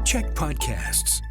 Check Podcasts.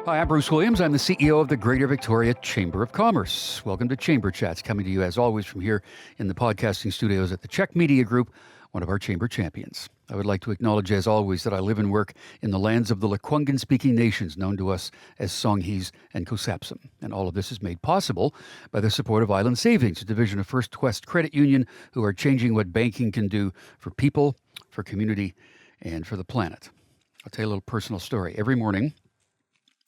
Hi, I'm Bruce Williams. I'm the CEO of the Greater Victoria Chamber of Commerce. Welcome to Chamber Chats, coming to you as always from here in the podcasting studios at the Czech Media Group, one of our chamber champions. I would like to acknowledge, as always, that I live and work in the lands of the Lekwungen-speaking nations, known to us as Songhees and Cosapsum. And all of this is made possible by the support of Island Savings, a division of First West Credit Union, who are changing what banking can do for people, for community, and for the planet. I'll tell you a little personal story. Every morning,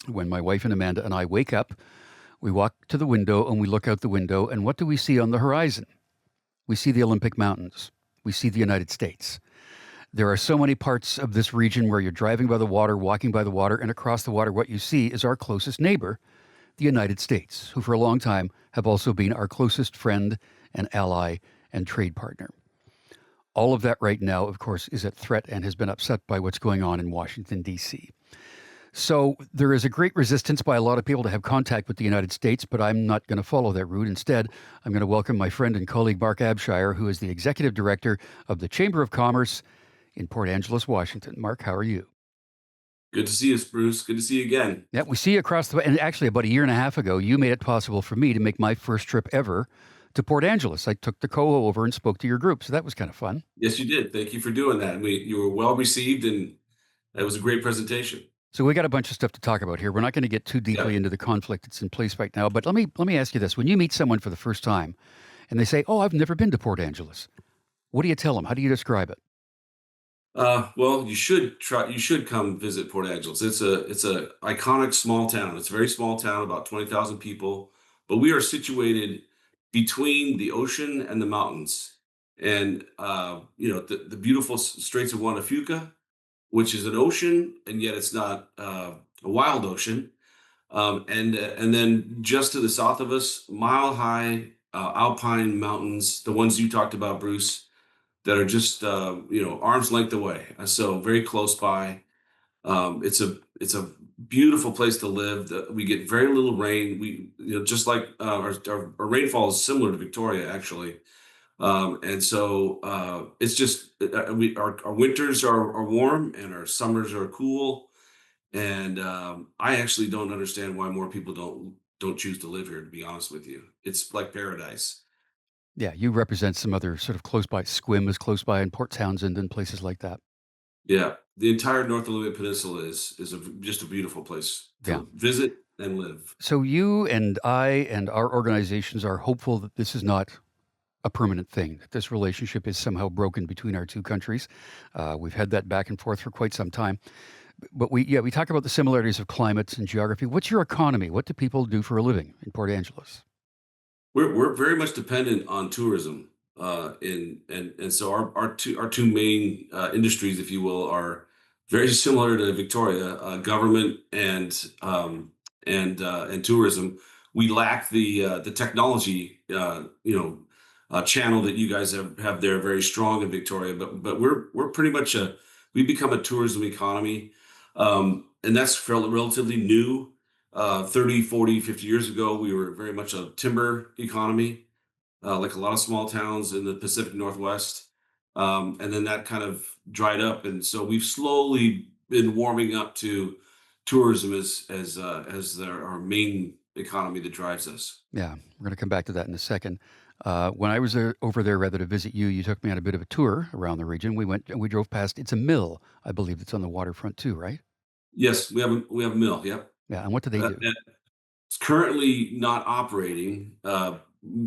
when my wife and Amanda and I wake up, we walk to the window and we look out the window, and what do we see on the horizon? We see the Olympic Mountains. We see the United States. There are so many parts of this region where you're driving by the water, walking by the water, and across the water, what you see is our closest neighbor, the United States, who for a long time have also been our closest friend and ally and trade partner. All of that right now, of course, is at threat and has been upset by what's going on in Washington, D.C. So there is a great resistance by a lot of people to have contact with the United States, but I'm not going to follow that route. Instead, I'm going to welcome my friend and colleague Marc Abshire, who is the Executive Director of the Chamber of Commerce in Port Angeles, Washington. Marc, how are you? Good to see you, Bruce. Good to see you again. Yeah, we see you across the way. And actually, about a year and a half ago, you made it possible for me to make my first trip ever to Port Angeles. I took the Coho over and spoke to your group, so that was kind of fun. Yes, you did. Thank you for doing that. You were well received, and it was a great presentation. So we got a bunch of stuff to talk about here. We're not going to get too deeply into the conflict that's in place right now, but let me ask you this. When you meet someone for the first time and they say, "Oh, I've never been to Port Angeles," what do you tell them? How do you describe it? Well, you should try. You should come visit Port Angeles. It's a iconic small town. It's a very small town, about 20,000 people, but we are situated between the ocean and the mountains, and the beautiful Straits of Juan de Fuca, which is an ocean, and yet it's not a wild ocean. And then just to the south of us, mile high alpine mountains, the ones you talked about, Bruce, that are just arm's length away. So very close by. It's a beautiful place to live. We get very little rain. We just like our rainfall is similar to Victoria, actually. And so it's just our winters are warm and our summers are cool. And I actually don't understand why more people don't choose to live here. To be honest with you, it's like paradise. Yeah, you represent some other sort of close by. Squim is close by, and Port Townsend and places like that. Yeah, the entire North Olivia Peninsula is just a beautiful place Yeah. to visit and live. So you and I and our organizations are hopeful that this is not a permanent thing, that this relationship is somehow broken between our two countries. We've had that back and forth for quite some time. But we talk about the similarities of climates and geography. What's your economy? What do people do for a living in Port Angeles? We're very much dependent on tourism, and so our two main industries, if you will, are very similar to Victoria: government and tourism. We lack the technology, channel that you guys have there very strong in Victoria, but we're pretty much we become a tourism economy, and that's relatively new. 30, 40, 50 years ago, we were very much a timber economy, like a lot of small towns in the Pacific Northwest. And then that kind of dried up. And so we've slowly been warming up to tourism as our main economy that drives us. Yeah, we're going to come back to that in a second. When I was over there rather to visit you, you took me on a bit of a tour around the region. We went and we drove past, it's a mill, I believe, that's on the waterfront too, right? Yes, we have a mill. Yep. Yeah, and what do they do? And it's currently not operating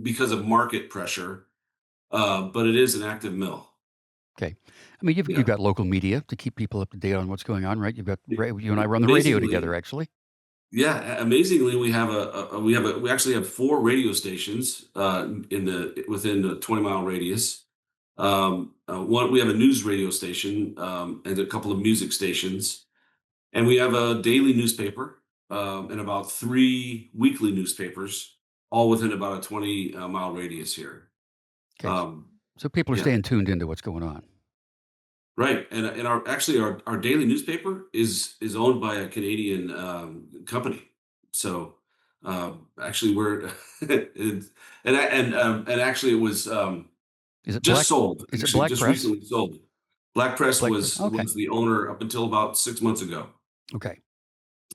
because of market pressure, but it is an active mill. Okay. I mean, you've Yeah. got local media to keep people up to date on what's going on, right? You've got you and I run the radio Amazingly, together, actually. Yeah, amazingly, we actually have four radio stations within the 20-mile radius. One we have a news radio station and a couple of music stations, and we have a daily newspaper and about three weekly newspapers, all within about a 20-mile radius here. Okay. Um, So people are yeah, staying tuned into what's going on. right. And our daily newspaper is owned by a Canadian company. So actually we're and actually it was. Is it Just Black? sold, Is it actually, Black just Press? recently sold. Black Press Black Press. Okay. was the owner up until about 6 months ago. Okay.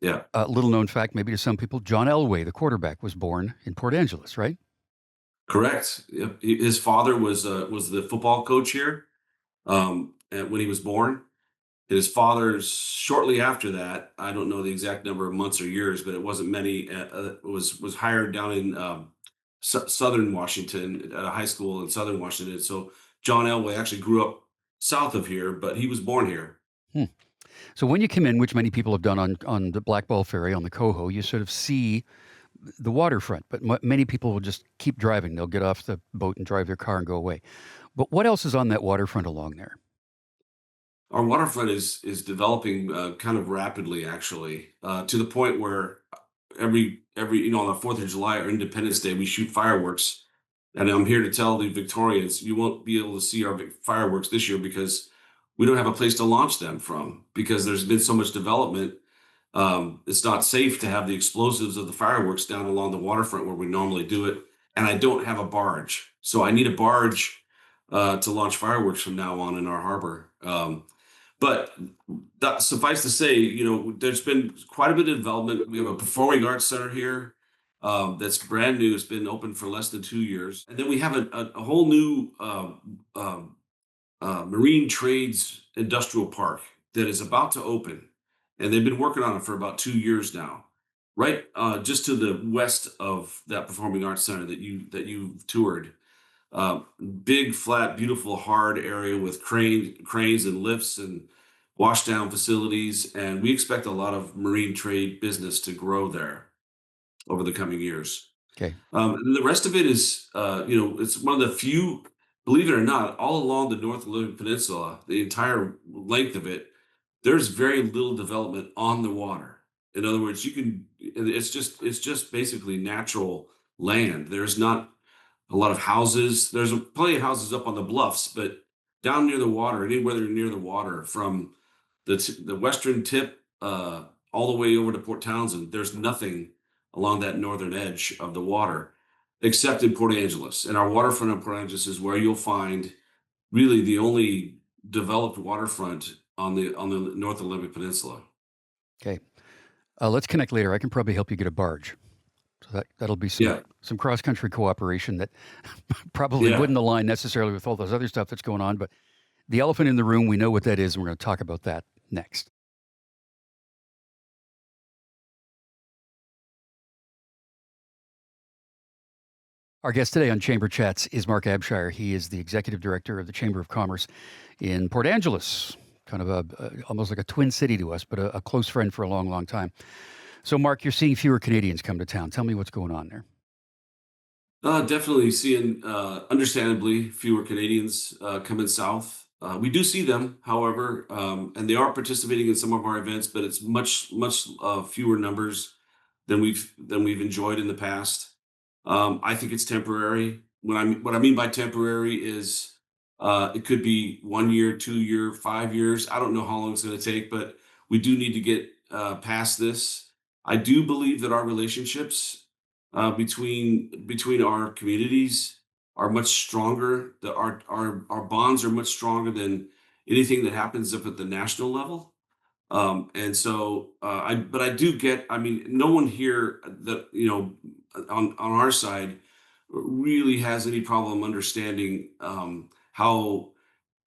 Yeah, Little known fact, maybe to some people, John Elway, the quarterback, was born in Port Angeles, right? correct. Yep. His father was the football coach here, when he was born. His father, shortly after that, I don't know the exact number of months or years, but it wasn't many, was hired down in, Southern Washington, at a high school in Southern Washington. So John Elway actually grew up south of here, but he was born here. Hmm. So when you come in, which many people have done on the Black Ball Ferry on the Coho, you sort of see the waterfront, but many people will just keep driving. They'll get off the boat and drive their car and go away. But what else is on that waterfront along there? Our waterfront is developing, kind of rapidly, actually, to the point where every on the 4th of July or Independence Day we shoot fireworks, and I'm here to tell the Victorians you won't be able to see our fireworks this year because we don't have a place to launch them from because there's been so much development. It's not safe to have the explosives of the fireworks down along the waterfront where we normally do it, and I don't have a barge, so I need a barge to launch fireworks from now on in our harbor. But that suffice to say, there's been quite a bit of development. We have a performing arts center here, that's brand new. It's been open for less than 2 years, and then we have a whole new marine trades industrial park that is about to open, and they've been working on it for about 2 years now. Right, just to the west of that performing arts center that you've toured, uh, big, flat, beautiful, hard area with cranes and lifts and washdown facilities, and we expect a lot of marine trade business to grow there over the coming years. Okay. And the rest of it is, it's one of the few, believe it or not, all along the North Atlantic Peninsula, the entire length of it, there's very little development on the water. In other words, it's just basically natural land. There's not a lot of houses. There's plenty of houses up on the bluffs, but down near the water, anywhere near the water, from the western tip all the way over to Port Townsend, there's nothing along that northern edge of the water, except in Port Angeles. And our waterfront in Port Angeles is where you'll find really the only developed waterfront on the North Olympic Peninsula. Okay. Let's connect later. I can probably help you get a barge. So that'll be Yeah, some cross country cooperation that probably yeah. wouldn't align necessarily with all those other stuff that's going on. But the elephant in the room, we know what that is, and we're going to talk about that next. Our guest today on Chamber Chats is Marc Abshire. He is the executive director of the Chamber of Commerce in Port Angeles, kind of almost like a twin city to us, but a close friend for a long, long time. So, Mark, you're seeing fewer Canadians come to town. Tell me what's going on there. Definitely seeing, understandably, fewer Canadians coming south. We do see them, however, and they are participating in some of our events, but it's much fewer numbers than we've enjoyed in the past. I think it's temporary. What I mean by temporary is it could be 1 year, 2 year, 5 years. I don't know how long it's going to take, but we do need to get past this. I do believe that our relationships between our communities are much stronger. That our bonds are much stronger than anything that happens up at the national level. And so, but I do get, I mean, no one here that, on our side really has any problem understanding how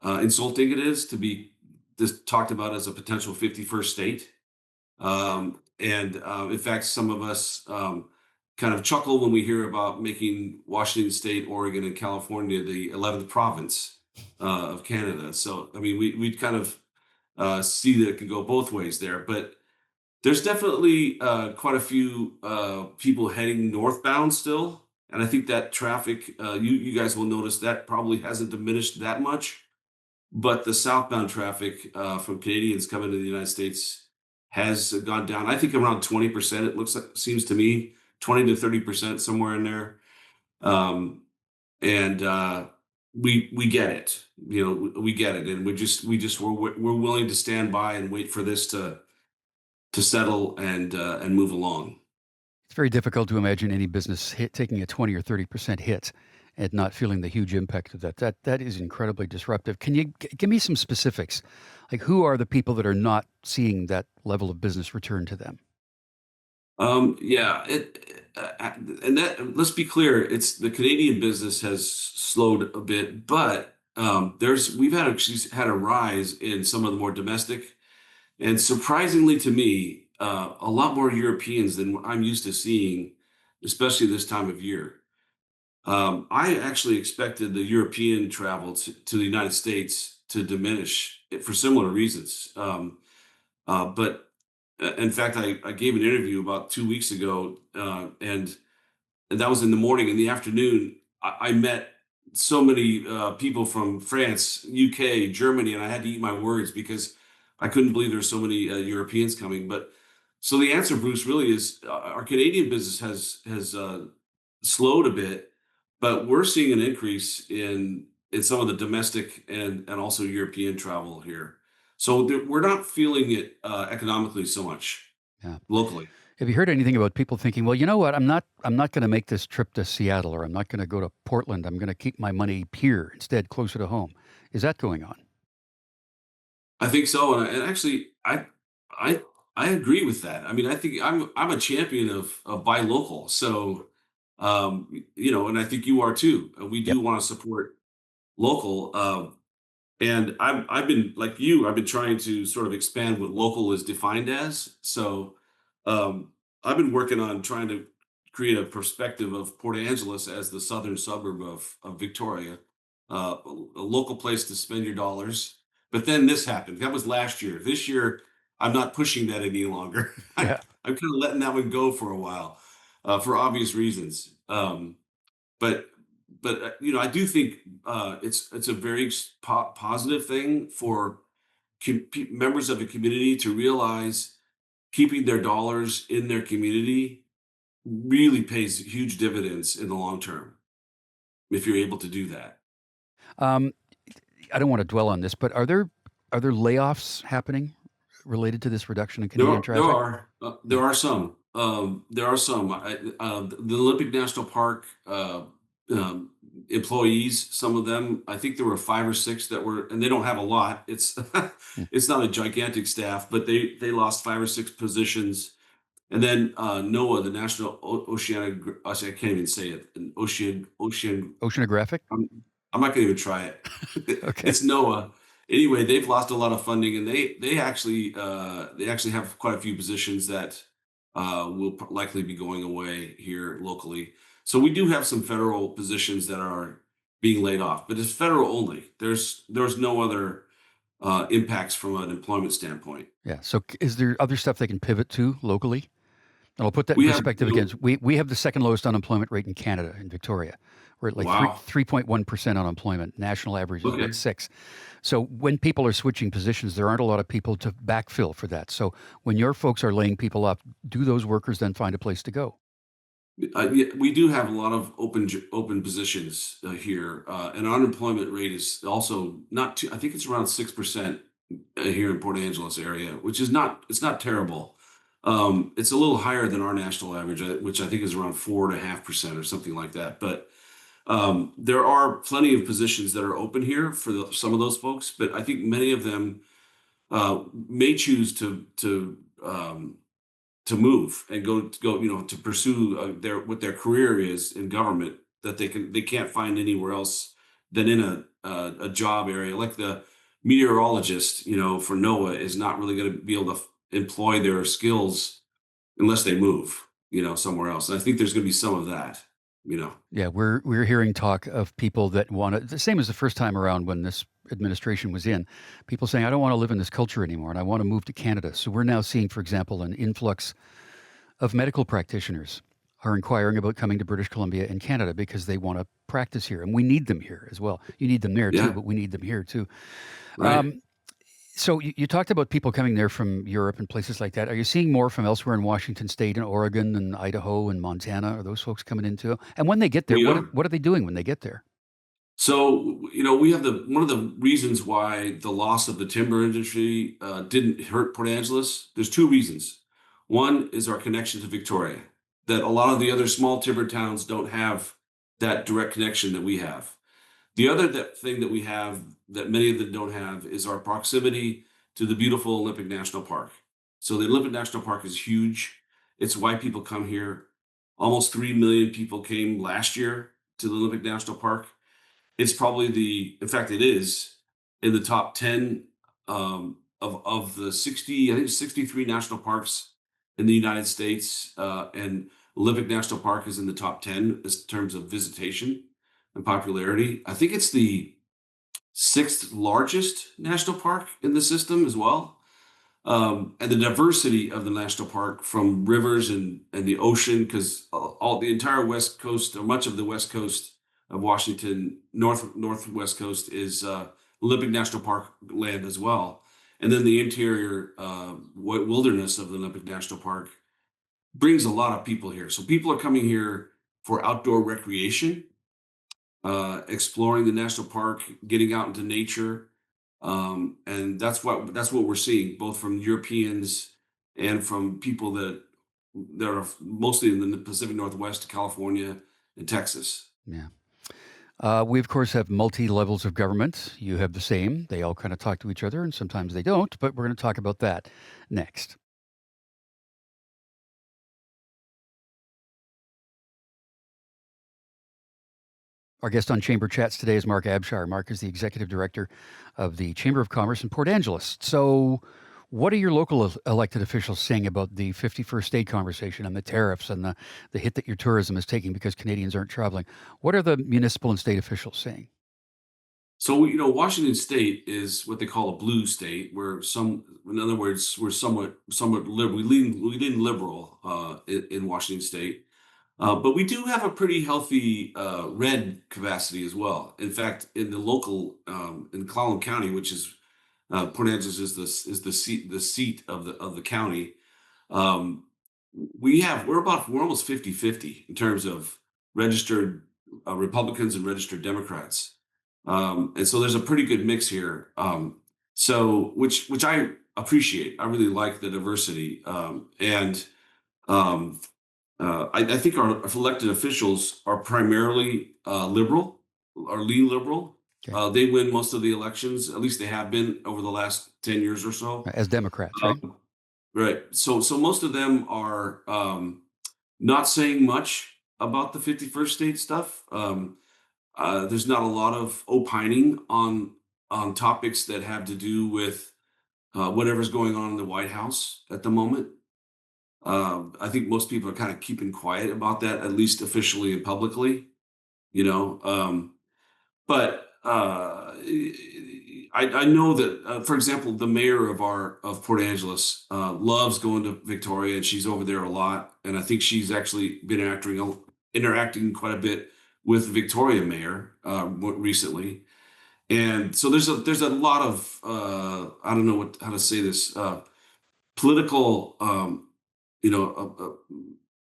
insulting it is to be this talked about as a potential 51st state. And in fact, some of us kind of chuckle when we hear about making Washington State, Oregon, and California the 11th province of Canada. So, I mean, we kind of see that it can go both ways there. But there's definitely quite a few people heading northbound still. And I think that traffic, you guys will notice that probably hasn't diminished that much. But the southbound traffic from Canadians coming to the United States has gone down. I think around 20%. It seems to me 20 to 30%, somewhere in there. Um, and we get it. We get it, and we're willing to stand by and wait for this to settle and move along. It's very difficult to imagine any business taking a 20 or 30% hit and not feeling the huge impact of that. That is incredibly disruptive. Can you give me some specifics? Like, who are the people that are not seeing that level of business return to them? Yeah, and that let's be clear, it's the Canadian business has slowed a bit, but we've actually had a rise in some of the more domestic, and surprisingly to me, a lot more Europeans than what I'm used to seeing, especially this time of year. I actually expected the European travel to the United States to diminish for similar reasons. But in fact, I gave an interview about 2 weeks ago, and that was in the morning. In the afternoon, I met so many people from France, UK, Germany, and I had to eat my words because I couldn't believe there's so many Europeans coming. But so the answer, Bruce, really is our Canadian business has slowed a bit, but we're seeing an increase in some of the domestic and also European travel here. So we're not feeling it economically so much Yeah. locally. Have you heard anything about people thinking, well, you know what, I'm not going to make this trip to Seattle, or I'm not going to go to Portland. I'm going to keep my money here instead, closer to home. Is that going on? I think so, and actually, I I agree with that. I mean, I think I'm a champion of buy local. So, and I think you are too. We Yep. do want to support local. And I've been like you, I've been trying to sort of expand what local is defined as. So I've been working on trying to create a perspective of Port Angeles as the southern suburb of Victoria, a local place to spend your dollars. But then this happened. That was last year. This year, I'm not pushing that any longer. I'm Yeah. kind of letting that one go for a while, for obvious reasons. But I do think it's a very positive thing for members of a community to realize keeping their dollars in their community really pays huge dividends in the long term if you're able to do that. Um, I don't want to dwell on this, but are there layoffs happening related to this reduction in There Canadian are there traffic? are Yeah. there are some there are some the Olympic National Park employees. Some of them, I think there were 5 or 6 that were, and they don't have a lot. It's Hmm. it's not a gigantic staff, but they lost 5 or 6 positions. And then NOAA, the National Oceanic, I can't even say it, an ocean Oceanographic. I'm I'm not gonna even try it. Okay. It's Noah. Anyway, they've lost a lot of funding, and they actually have quite a few positions that will likely be going away here locally. So we do have some federal positions that are being laid off, but it's federal only. There's no other impacts from an employment standpoint. Yeah. So, is there other stuff they can pivot to locally? And I'll put that in We have perspective again. We have the second lowest unemployment rate in Canada, in Victoria. We're at like wow. 3.1% unemployment. National average is about Okay. 6. So when people are switching positions, there aren't a lot of people to backfill for that. So when your folks are laying people off, do those workers then find a place to go? Yeah, we do have a lot of open positions here, and our unemployment rate is also not too. I think it's around 6% here in Port Angeles area, which is not. It's not terrible. It's a little higher than our national average, which I think is around 4.5% or something like that. But there are plenty of positions that are open here for some of those folks. But I think many of them may choose to move and go to pursue their what their career is in government that they can't find anywhere else than in a job area like the meteorologist for NOAA is not really going to be able to employ their skills unless they move somewhere else, and I think there's going to be some of that you know Yeah, we're hearing talk of people that want to, the same as the first time around when this administration was in, people saying, I don't want to live in this culture anymore and I want to move to Canada. So we're now seeing, for example, an influx of medical practitioners are inquiring about coming to British Columbia and Canada because they want to practice here. And we need them here as well. You need them there too, yeah, but we need them here too. right. Um, so you talked about people coming there from Europe and places like that. Are you seeing more from elsewhere in Washington State and Oregon and Idaho and Montana? Are those folks coming into? And when they get there, We what are. are, what are they doing when they get there? So, we have one of the reasons why the loss of the timber industry didn't hurt Port Angeles. There's 2 reasons. One is our connection to Victoria, that a lot of the other small timber towns don't have that direct connection that we have. The other thing that we have that many of them don't have is our proximity to the beautiful Olympic National Park. So the Olympic National Park is huge. It's why people come here. Almost 3 million people came last year to the Olympic National Park. It's probably in fact, it is in the top 10 of the 60, I think 63 national parks in the United States. And Olympic National Park is in the top 10 in terms of visitation and popularity. I think it's the sixth largest national park in the system as well. And the diversity of the national park from rivers and the ocean, because all the entire West Coast, or much of the West Coast of Washington, northwest coast is Olympic National Park land as well. And then the interior wilderness of the Olympic National Park brings a lot of people here. So people are coming here for outdoor recreation, exploring the national park, getting out into nature, and that's what we're seeing, both from Europeans and from people that are mostly in the Pacific Northwest, California, and Texas. Yeah. We, of course, have multi levels of government. You have the same. They all kind of talk to each other, and sometimes they don't, but we're going to talk about that next. Our guest on Chamber Chats today is Marc Abshire. Marc is the executive director of the Chamber of Commerce in Port Angeles. So, what are your local elected officials saying about the 51st state conversation and the tariffs and the hit that your tourism is taking because Canadians aren't traveling? What are the municipal and state officials saying? So, Washington State is what they call a blue state, in other words, we're somewhat liberal. We lean liberal in Washington State. But we do have a pretty healthy red capacity as well. In fact, in the local in Clallam County, which is Port Angeles is the seat of the county. Um, we're almost 50-50 in terms of registered Republicans and registered Democrats. And so there's a pretty good mix here. So which I appreciate. I really like the diversity. And um, I think our elected officials are primarily liberal or lean liberal. Okay. They win most of the elections, at least they have been over the last 10 years or so. As Democrats, right? Right. So most of them are not saying much about the 51st state stuff. There's not a lot of opining on topics that have to do with whatever's going on in the White House at the moment. I think most people are kind of keeping quiet about that, at least officially and publicly, you know. But I know that, for example, the mayor of Port Angeles loves going to Victoria, and she's over there a lot. And I think she's actually been interacting quite a bit with the Victoria mayor recently. And so there's a lot of I don't know how to say this, political you know,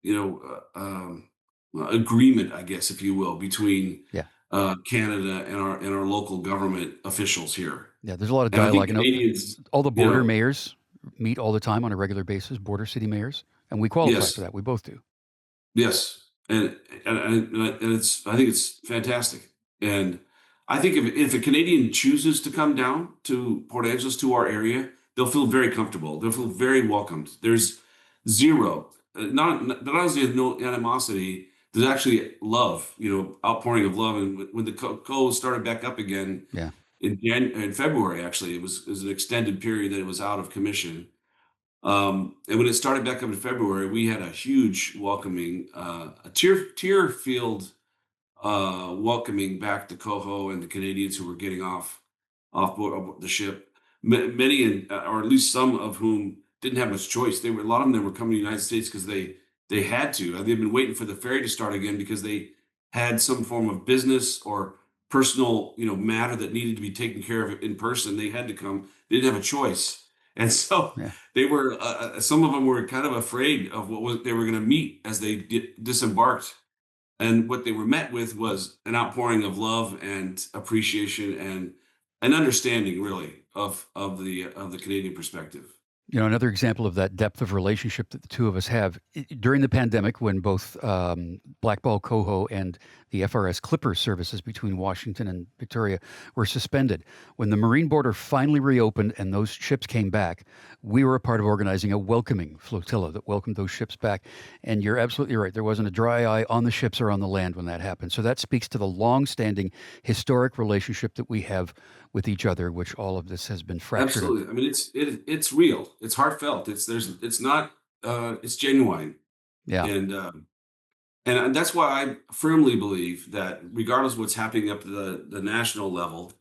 you know, agreement, I guess, if you will, between Yeah. Canada and our local government officials here. Yeah, there's a lot of And I think dialogue. Canadians, All the you border know, mayors meet all the time on a regular basis, border city mayors, and we qualify for yes, that. We both do. yes, and I think it's fantastic. And I think if a Canadian chooses to come down to Port Angeles, to our area, they'll feel very comfortable. They'll feel very welcomed. There's zero, not only no animosity, there's actually love, outpouring of love. And when the co started back up again Yeah. in February, actually, it was an extended period that it was out of commission. And when it started back up in February, we had a huge welcoming, a tear field welcoming back to Coho and the Canadians who were getting off board the ship. Many, or at least some of whom didn't have much choice. A lot of them were coming to the United States because they had to. They've been waiting for the ferry to start again because they had some form of business or personal, matter that needed to be taken care of in person. They had to come. They didn't have a choice, and so Yeah. they were. Some of them were kind of afraid of they were going to meet as they disembarked. And what they were met with was an outpouring of love and appreciation and an understanding, really, of the Canadian perspective. Another example of that depth of relationship that the two of us have during the pandemic, when both Black Ball Coho and the FRS Clipper services between Washington and Victoria were suspended. When the Marine border finally reopened and those ships came back, we were a part of organizing a welcoming flotilla that welcomed those ships back. And you're absolutely right. There wasn't a dry eye on the ships or on the land when that happened. So that speaks to the long-standing historic relationship that we have with each other, which all of this has been fractured. Absolutely. I mean, it's real. It's heartfelt. It's not it's genuine. Yeah. And that's why I firmly believe that regardless of what's happening up to the national level,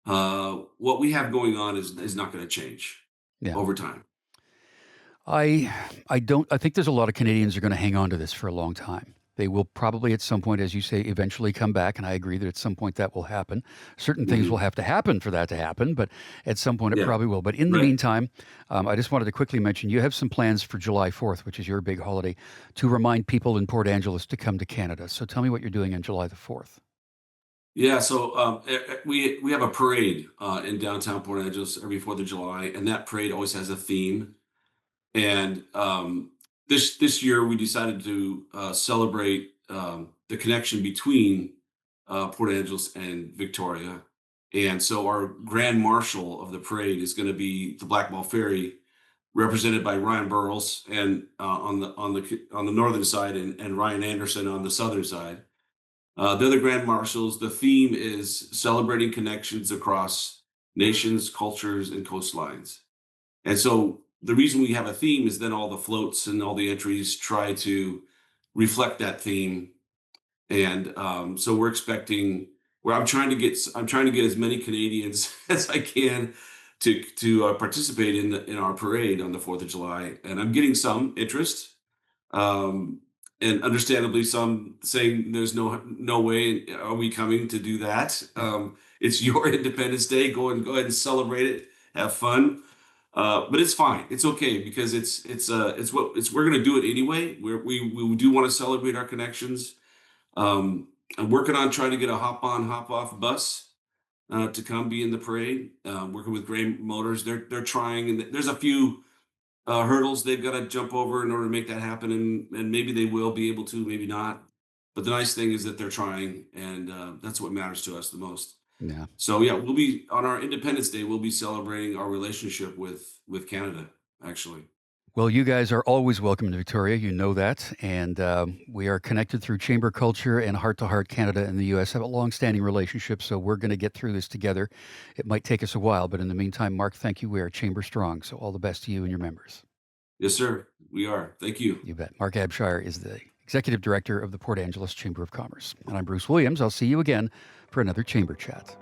what we have going on is not going to change Yeah. over time. I think there's a lot of Canadians are going to hang on to this for a long time. They will probably at some point, as you say, eventually come back. And I agree that at some point that will happen. Certain things will have to happen for that to happen, but at some point it Yeah. probably will. But in the Right. meantime, I just wanted to quickly mention you have some plans for July 4th, which is your big holiday, to remind people in Port Angeles to come to Canada. So tell me what you're doing on July the 4th. Yeah, so we have a parade in downtown Port Angeles every 4th of July, and that parade always has a theme. And this year we decided to celebrate the connection between Port Angeles and Victoria. And so our grand marshal of the parade is going to be the Black Ball Ferry, represented by Ryan Burles, and on the northern side, and Ryan Anderson on the southern side. The other grand marshals, the theme is celebrating connections across nations, cultures, and coastlines. And so the reason we have a theme is then all the floats and all the entries try to reflect that theme. And so we're expecting, where I'm trying to get as many Canadians as I can to participate in our parade on the 4th of July. And I'm getting some interest. Um, and understandably, some saying there's no way are we coming to do that. It's your Independence Day. Go ahead and celebrate it. Have fun. But it's fine. It's okay because we're going to do it anyway. We do want to celebrate our connections. I'm working on trying to get a hop on, hop off bus to come be in the parade. Working with Gray Motors, they're trying, and there's a few hurdles they've got to jump over in order to make that happen, and maybe they will be able to, maybe not. But the nice thing is that they're trying, and that's what matters to us the most. Yeah. So yeah, we'll be on our Independence Day. We'll be celebrating our relationship with Canada, actually. Well, you guys are always welcome to Victoria. You know that. And we are connected through chamber culture, and Heart to Heart Canada and the U.S. have a long-standing relationship, so we're going to get through this together. It might take us a while, but in the meantime, Mark, thank you. We are chamber strong, so all the best to you and your members. Yes, sir. We are. Thank you. You bet. Marc Abshire is the Executive Director of the Port Angeles Chamber of Commerce. And I'm Bruce Williams. I'll see you again for another Chamber Chat.